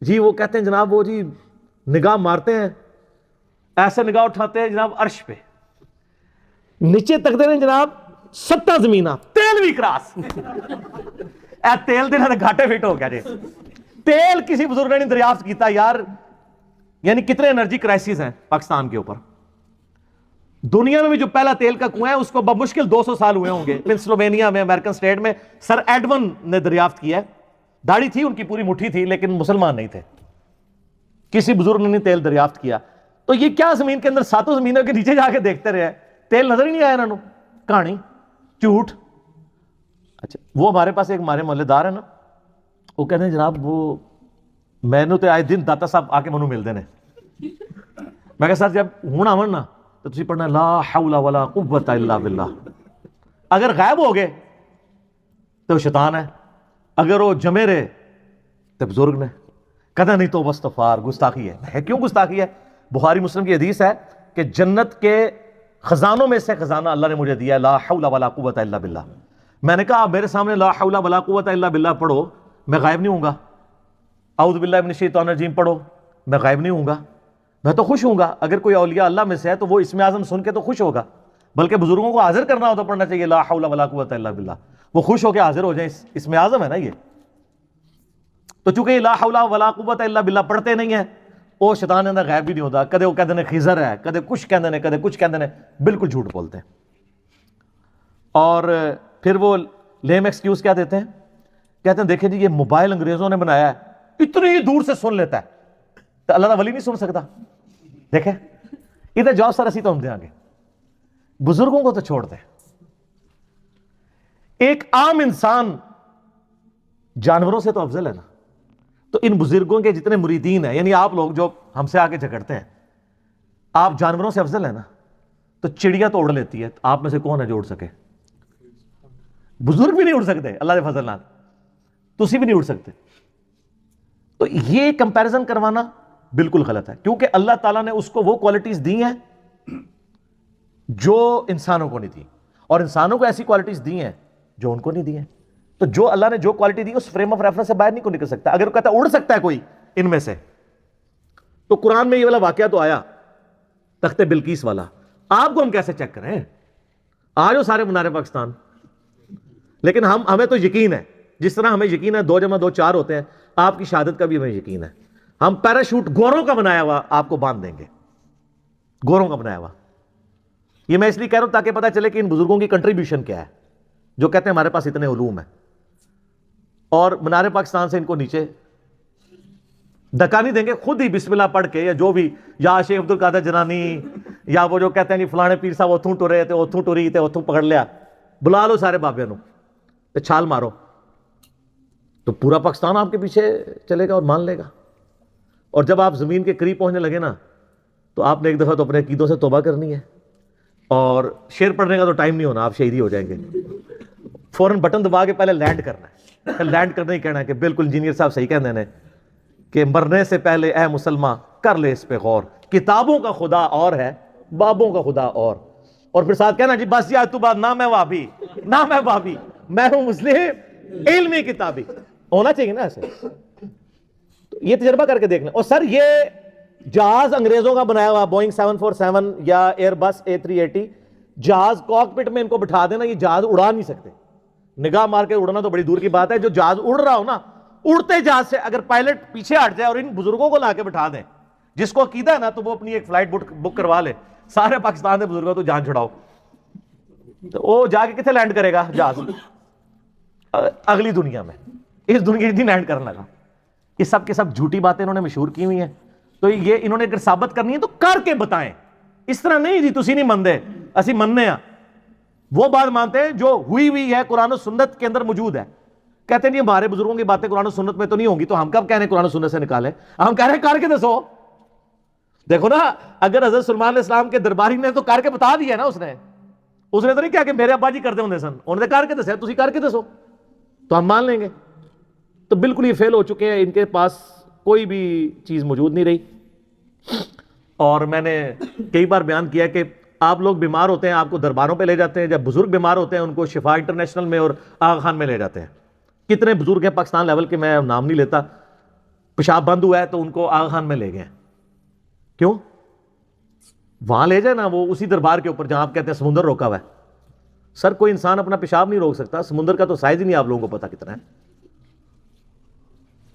جی وہ کہتے ہیں جناب وہ جی نگاہ مارتے ہیں، ایسے نگاہ اٹھاتے ہیں جناب عرش پہ، نیچے تکتے ہیں جناب 7 زمینہ، تیل بھی کراس اے تیل دینا گھاٹے فٹ ہو گیا جی، تیل کسی بزرگ نے نہیں دریافت کیتا یار. یعنی کتنے انرجی کرائسس ہیں پاکستان کے اوپر. دنیا میں بھی جو پہلا تیل کا کنواں ہے اس کو بمشکل 200 سال ہوئے ہوں گے. پنسلوینیا میں امریکن سٹیٹ میں سر ایڈون نے دریافت کیا ہے. داڑھی تھی ان کی پوری مٹھی تھی لیکن مسلمان نہیں تھے. کسی بزرگ نے نہیں تیل دریافت کیا. تو یہ کیا زمین کے اندر 7 زمینوں کے نیچے جا کے دیکھتے رہے، تیل نظر ہی نہیں آیا انہوں نے. کہانی جھوٹ. اچھا وہ ہمارے پاس ایک ہمارے محلے دار ہے نا، وہ کہتے ہیں جناب وہ میں نے تو آئے دن داتا صاحب آ کے منو ملتے ہیں. میں کہا سر جب ہونا آمن نا تو تسی پڑھنا لا حول ولا قوت الا باللہ. اگر غائب ہو گئے تو شیطان ہے، اگر وہ جمے رہے تو بزرگ نے. کہتا نہیں تو استغفار، گستاخی ہے. کیوں گستاخی ہے؟ بخاری مسلم کی حدیث ہے کہ جنت کے خزانوں میں سے خزانہ اللہ نے مجھے دیا لا حول ولا قوت الا باللہ. میں نے کہا آپ میرے سامنے لا حول ولا قوت الا باللہ پڑھو، میں غائب نہیں ہوں گا. اعوذ باللہ من الشیطان الرجیم پڑھو، میں غائب نہیں ہوں گا. میں تو خوش ہوں گا. اگر کوئی اولیاء اللہ میں سے ہے تو وہ اسم اعظم سن کے تو خوش ہوگا، بلکہ بزرگوں کو حاضر کرنا ہو تو پڑھنا چاہیے لا حول ولا قوت الا باللہ. وہ خوش ہو کے حاضر ہو جائیں، اسم اعظم ہے نا یہ. تو چونکہ یہ لا حول ولا قوت الا باللہ پڑھتے نہیں ہیں، وہ شیطان اندر غائب بھی نہیں ہوتا. کدے وہ کہتے ہیں خضر ہے، کدے کچھ کہتے ہیں، کدے کچھ کہتے ہیں. بالکل جھوٹ بولتے ہیں. اور پھر وہ لیم ایکسکیوز کیا دیتے ہیں، کہتے ہیں دیکھیں جی یہ موبائل انگریزوں نے بنایا ہے، اتنی ہی دور سے سن لیتا ہے، تو اللہ کا ولی نہیں سن سکتا. دیکھیں ادھر جاؤ سر اسی تو ہم دیں آگے، بزرگوں کو تو چھوڑ دیں. ایک عام انسان جانوروں سے تو افضل ہے نا. تو ان بزرگوں کے جتنے مریدین ہیں، یعنی آپ لوگ جو ہم سے آگے جھگڑتے ہیں، آپ جانوروں سے افضل ہیں نا. تو چڑیا تو اڑ لیتی ہے، آپ میں سے کون ہے جو اڑ سکے؟ بزرگ بھی نہیں اڑ سکتے اللہ کے فضل نال، تسی بھی نہیں اڑ سکتے. تو یہ کمپیرزن کروانا بالکل غلط ہے، کیونکہ اللہ تعالیٰ نے اس کو وہ کوالٹیز دی ہیں جو انسانوں کو نہیں دی، اور انسانوں کو ایسی کوالٹیز دی ہیں جو ان کو نہیں دی ہیں. تو جو اللہ نے جو کوالٹی دی اس فریم آف ریفرنس سے باہر نہیں کو نکل سکتا. اگر وہ کہتا ہے اڑ سکتا ہے کوئی ان میں سے، تو قرآن میں یہ والا واقعہ تو آیا تخت بلقیس والا. آپ کو ہم کیسے چیک کریں؟ آ جاؤ سارے منارے پاکستان. لیکن ہمیں تو یقین ہے، جس طرح ہمیں یقین ہے 2 + 2 4 ہوتے ہیں، آپ کی شہادت کا بھی ہمیں یقین ہے. ہم پیراشوٹ گوروں کا بنایا ہوا آپ کو باندھ دیں گے، گوروں کا بنایا ہوا. یہ میں اس لیے کہہ رہا ہوں تاکہ پتہ چلے کہ ان بزرگوں کی کنٹریبیوشن کیا ہے، جو کہتے ہیں ہمارے پاس اتنے علوم ہیں. اور منارے پاکستان سے ان کو نیچے دھکا نہیں دیں گے. خود ہی بسم اللہ پڑھ کے، یا جو بھی، یا شیخ عبد القادر جنانی، یا وہ جو کہتے ہیں جی فلانے پیر صاحب اتھوں ٹرے تے اتھوں ٹری تے اتھوں پکڑ لیا، بلا لو سارے بابے نو تے چھال مارو، تو پورا پاکستان آپ کے پیچھے چلے گا اور مان لے گا. اور جب آپ زمین کے قریب پہنچنے لگے نا تو آپ نے ایک دفعہ تو اپنے عقیدوں سے توبہ کرنی ہے، اور شعر پڑھنے کا تو ٹائم نہیں ہونا، آپ شہیدی ہو جائیں گے. فوراً بٹن دبا کے پہلے لینڈ کرنا ہے. لینڈ کرنا ہی کہنا ہے کہ بالکل انجینئر صاحب صحیح کہنے ہیں کہ مرنے سے پہلے اے مسلمان کر لے اس پہ غور، کتابوں کا خدا اور ہے، بابوں کا خدا اور پھر ساتھ کہنا جی بس جی آج تو بعد نہ میں وابی نہ میں بابی، میں ہوں مسلم علمی کتابی. ہونا چاہیے نا ایسے. تو یہ تجربہ کر کے دیکھنا. اور سر یہ جہاز انگریزوں کا بنایا ہوا بوئنگ 747 یا ایئر بس A380 جہاز کاکپٹ میں ان کو بٹھا دینا، یہ جہاز اڑا نہیں سکتے. نگاہ مار کے اڑنا تو بڑی دور کی بات ہے. جو جہاز اڑ رہا ہو نا، اڑتے جہاز سے اگر پائلٹ پیچھے ہٹ جائے اور ان بزرگوں کو لا کے بٹھا دیں، جس کو عقیدہ ہے نا، تو وہ اپنی ایک فلائٹ بک کروا لے، سارے پاکستان کے بزرگوں تو جان چھڑاؤ. تو وہ جا کے کتنے لینڈ کرے گا جہاز؟ اگلی دنیا میں. اس دنیا کی لینڈ کرنے لگا. یہ سب کے سب جھوٹی باتیں انہوں نے مشہور کی ہوئی ہیں. تو یہ انہوں نے اگر ثابت کرنی ہے تو کر کے بتائیں. اس طرح نہیں جی تسی نہیں مندے اسی مننے ہیں. وہ بات مانتے ہیں جو ہوئی ہے قرآن و سنت کے اندر موجود ہے. کہتے ہیں نہیں ہمارے بزرگوں کی باتیں قرآن و سنت میں تو نہیں ہوں گی، تو ہم کب کہہ رہے ہیں قرآن و سنت سے نکالیں؟ ہم کہہ رہے ہیں کر کے دسو. دیکھو نا، اگر حضرت سلمان علیہ السلام کے درباری نے تو کر کے بتا دیا نا، اس نے تو نہیں کہا کہ میرے ابا جی کرتے ہوں سن، انہوں نے کر کے دسیا، تسی کر کے دسو تو ہم مان لیں گے. تو بالکل یہ فیل ہو چکے ہیں، ان کے پاس کوئی بھی چیز موجود نہیں رہی. اور میں نے کئی بار بیان کیا کہ آپ لوگ بیمار ہوتے ہیں، آپ کو درباروں پہ لے جاتے ہیں. جب بزرگ بیمار ہوتے ہیں ان کو شفا انٹرنیشنل میں اور آغا خان میں لے جاتے ہیں. کتنے بزرگ ہیں پاکستان لیول کے، میں نام نہیں لیتا، پیشاب بند ہوا ہے تو ان کو آغا خان میں لے گئے. کیوں؟ وہاں لے جائے نا, وہ اسی دربار کے اوپر جہاں آپ کہتے ہیں سمندر روکا ہوا ہے. سر کوئی انسان اپنا پیشاب نہیں روک سکتا, سمندر کا تو سائز ہی نہیں آپ لوگوں کو پتا کتنا ہے.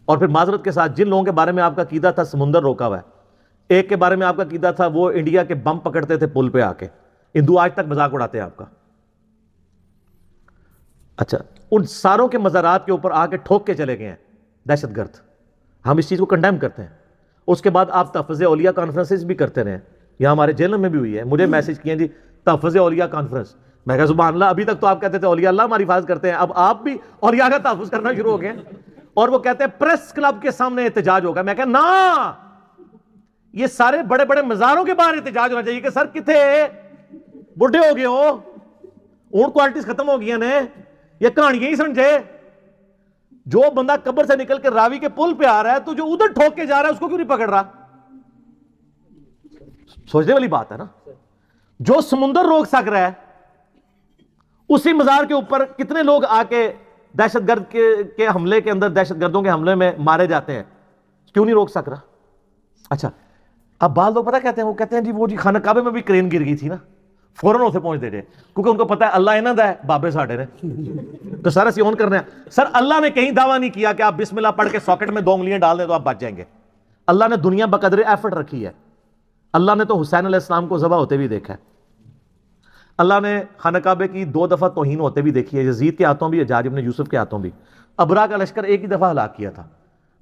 اور پھر معذرت کے ساتھ جن لوگوں کے بارے میں آپ کا عقیدہ تھا سمندر روکا ہوا ہے, ایک کے بارے میں آپ کا عقیدہ تھا وہ انڈیا کے بم پکڑتے تھے پل پہ آ کے, ہندو آج تک مذاق اڑاتے ہیں آپ کا. اچھا, ان ساروں کے مزارات کے اوپر آ کے ٹھوک کے چلے گئے ہیں دہشت گرد. ہم اس چیز کو کنڈیم کرتے ہیں. اس کے بعد آپ تحفظ اولیاء کانفرنسز بھی کرتے رہے, یہاں ہمارے جیل میں بھی ہوئی ہے. مجھے میسج کیے جی تحفظ اولیاء کانفرنس, میں کہا سبحان اللہ, ابھی تک تو آپ کہتے تھے اولیاء اللہ ہماری حفاظت کرتے ہیں, اب آپ بھی اولیاء کا تحفظ کرنا شروع ہو گئے. اور وہ کہتے ہیں پریس کلب کے سامنے احتجاج ہوگا. میں کہا نا, یہ سارے بڑے بڑے مزاروں کے باہر احتجاج ہونا چاہیے کہ سر کتنے بڈھے ہو گئے ہو, اونٹ کوالٹیز ختم ہو گئی ہیں, یہ کہانیاں ہی سمجھے. جو بندہ قبر سے نکل کے راوی کے پل پہ آ رہا ہے تو جو ادھر ٹھوک کے جا رہا ہے اس کو کیوں نہیں پکڑ رہا؟ سوچنے والی بات ہے نا. جو سمندر روک سک رہا ہے اسی مزار کے اوپر کتنے لوگ آ کے دہشت گرد کے حملے کے اندر, دہشت گردوں کے حملے میں مارے جاتے ہیں, کیوں نہیں روک سک رہا؟ اچھا, اب بعض لوگ پتہ کہتے ہیں, وہ کہتے ہیں جی وہ جی خانہ کعبے میں بھی کرین گر گئی تھی نا, فوراً اسے پہنچ دے رہے کیونکہ ان کو پتا ہے اللہ انہاں دا ہے, بابے ساڈے نے تو سارا سی آن کرنا ہے. سر اللہ نے کہیں دعویٰ نہیں کیا کہ آپ بسم اللہ پڑھ کے ساکٹ میں 2 انگلیاں ڈال دیں تو آپ بچ جائیں گے. اللہ نے دنیا بقدر ایفرٹ رکھی ہے. اللہ نے تو حسین علیہ السلام کو ذبح ہوتے بھی دیکھا ہے. اللہ نے خانہ کعبے کی 2 دفعہ توہین ہوتے بھی دیکھی ہے, یزید کے ہاتھوں بھی, حجاج ابن یوسف کے ہاتھوں بھی. ابرا کا لشکر ایک ہی دفعہ ہلاک کیا تھا.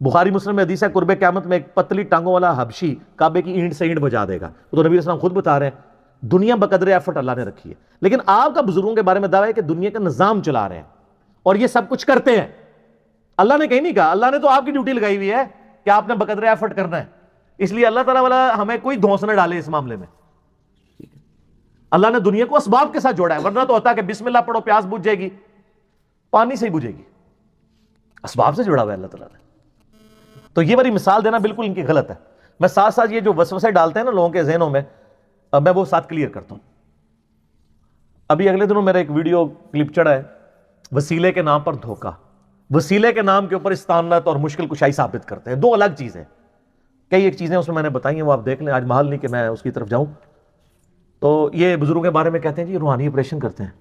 بخاری مسلم میں حدیث ہے قرب قیامت میں ایک پتلی ٹانگوں والا حبشی کعبے کی اینٹ سے اینٹ بجا دے گا. تو نبی علیہ السلام خود بتا رہے ہیں دنیا بقدر ایفرٹ اللہ نے رکھی ہے. لیکن آپ کا بزرگوں کے بارے میں دعویٰ ہے کہ دنیا کا نظام چلا رہے ہیں اور یہ سب کچھ کرتے ہیں. اللہ نے کہیں نہیں کہا, اللہ نے تو آپ کی ڈیوٹی لگائی ہوئی ہے کہ آپ نے بقدر ایفرٹ کرنا ہے. اس لیے اللہ تعالیٰ والا ہمیں کوئی دھونس نہ ڈالے اس معاملے میں. اللہ نے دنیا کو اسباب کے ساتھ جوڑا ہے, ورنہ تو ہوتا ہے کہ بسم اللہ پڑھو پیاس بجھ جائے گی, پانی سے ہی بجھے گی. اسباب سے جوڑا ہوا ہے اللہ تعالیٰ نے. تو یہ والی مثال دینا بالکل ان کی غلط ہے. میں ساتھ ساتھ یہ جو وسوسے ڈالتے ہیں نا لوگوں کے ذہنوں میں, میں وہ ساتھ کلیئر کرتا ہوں. ابھی اگلے دنوں میرا ایک ویڈیو کلپ چڑھا ہے, وسیلے کے نام پر دھوکہ. وسیلے کے نام کے اوپر استعانت اور مشکل کشائی ثابت کرتے ہیں, 2 الگ چیزیں. کئی ایک چیزیں اس میں نے بتائی ہیں, وہ آپ دیکھ لیں, آج محال نہیں کہ میں اس کی طرف جاؤں. تو یہ بزرگوں کے بارے میں کہتے ہیں جی روحانی آپریشن کرتے ہیں,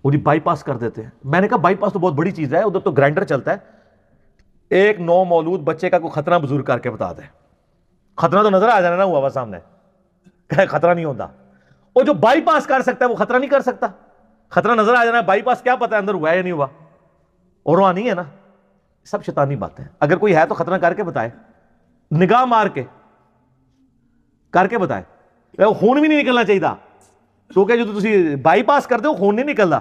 وہ جی بائی پاس کر دیتے ہیں. میں نے کہا بائی پاس تو بہت بڑی چیز ہے, ادھر تو گرائنڈر چلتا ہے. ایک 9 مولود بچے کا کوئی خطرہ بزرگ کر کے بتا دے, خطرہ تو نظر آ جانا نا ہوا ہوا سامنے, خطرہ نہیں ہوتا. اور جو بائی پاس کر سکتا ہے وہ خطرہ نہیں کر سکتا. خطرہ نظر آ جانا ہے, بائی پاس کیا پتا ہے اندر ہوا ہے یا نہیں ہوا, اور روحانی ہے نا. سب شیطانی باتیں. اگر کوئی ہے تو خطرہ کر کے بتائے, نگاہ مار کے کر کے بتائے. خون بھی نہیں نکلنا چاہیے, کیونکہ جو تسی بائی پاس کرتے ہو خون نہیں نکلتا,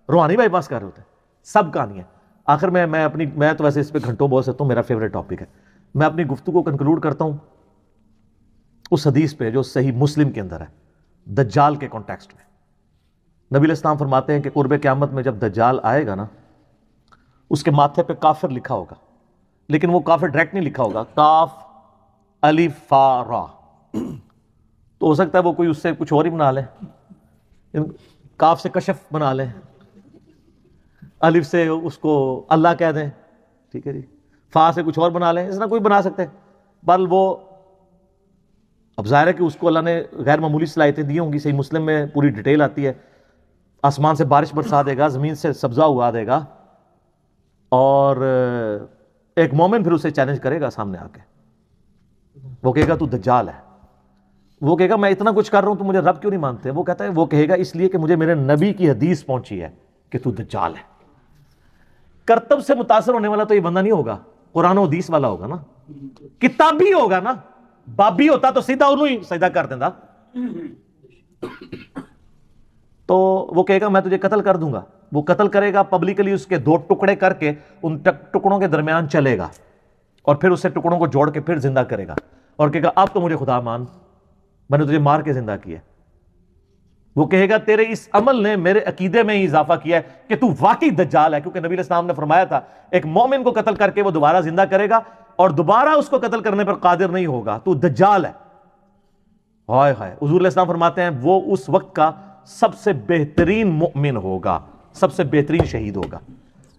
روحانی بائی پاس کر رہے ہوتے. سب کہانی ہے. آخر میں تو ویسے اس پہ گھنٹوں بول سکتا ہوں, میرا فیوریٹ ٹاپک ہے. میں اپنی گفتگو کو کنکلوڈ کرتا ہوں اس حدیث پہ جو صحیح مسلم کے اندر ہے, دجال کے کانٹیکسٹ میں. نبی علیہ السلام فرماتے ہیں کہ قرب قیامت میں جب دجال آئے گا نا, اس کے ماتھے پہ کافر لکھا ہوگا, لیکن وہ کافر ڈائریکٹ نہیں لکھا ہوگا, کاف الف فا را. تو ہو سکتا ہے وہ کوئی اس سے کچھ اور ہی بنا لے, کاف سے کشف بنا لیں, الف سے اس کو اللہ کہہ دیں, ٹھیک ہے جی, فا سے کچھ اور بنا لیں, اس طرح کوئی بنا سکتے ہیں. بل وہ اب ظاہر ہے کہ اس کو اللہ نے غیر معمولی صلاحیتیں دی ہوں گی. صحیح مسلم میں پوری ڈیٹیل آتی ہے, آسمان سے بارش برسا دے گا, زمین سے سبزہ اگا دے گا, اور ایک مومن پھر اسے چیلنج کرے گا سامنے آ کے. وہ کہے گا تو دجال ہے. وہ کہے گا میں اتنا کچھ کر رہا ہوں تو مجھے رب کیوں نہیں مانتے؟ وہ کہتا ہے, وہ کہے گا اس لیے کہ مجھے میرے نبی کی حدیث پہنچی ہے کہ تو دجال ہے. کرتب سے متاثر ہونے والا تو یہ بندہ نہیں ہوگا, قرآن و حدیث والا ہوگا نا, کتابی ہوگا نا. بابی ہوتا تو سیدھا انہوں ہی سجدہ کر دینا. تو وہ کہے گا میں تجھے قتل کر دوں گا. وہ قتل کرے گا پبلکلی, اس کے 2 ٹکڑے کر کے ان ٹکڑوں کے درمیان چلے گا, اور پھر اسے ٹکڑوں کو جوڑ کے پھر زندہ کرے گا, اور کہے گا اب تو مجھے خدا مان, میں نے تجھے مار کے زندہ کیا. وہ کہے گا تیرے اس عمل نے میرے عقیدے میں ہی اضافہ کیا ہے کہ تو واقعی دجال ہے, کیونکہ نبی علیہ السلام نے فرمایا تھا ایک مومن کو قتل کر کے وہ دوبارہ زندہ کرے گا, اور دوبارہ اس کو قتل کرنے پر قادر نہیں ہوگا, تو دجال ہے. ہائے ہائے. حضور علیہ السلام فرماتے ہیں وہ اس وقت کا سب سے بہترین مؤمن ہوگا, سب سے بہترین شہید ہوگا.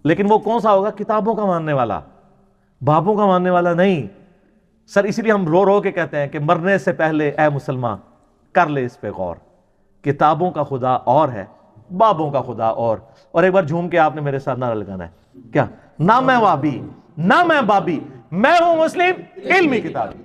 لیکن وہ کون سا ہوگا؟ کتابوں کا ماننے والا, باپوں کا ماننے والا نہیں سر. اسی لیے ہم رو رو کے کہتے ہیں کہ مرنے سے پہلے اے مسلمان کر لے اس پہ غور. کتابوں کا خدا اور ہے، بابوں کا خدا اور ایک بار جھوم کے آپ نے میرے ساتھ نعرہ لگانا ہے کیا؟ نہ میں وابی نہ میں بابی، میں ہوں مسلم علمی کتابی.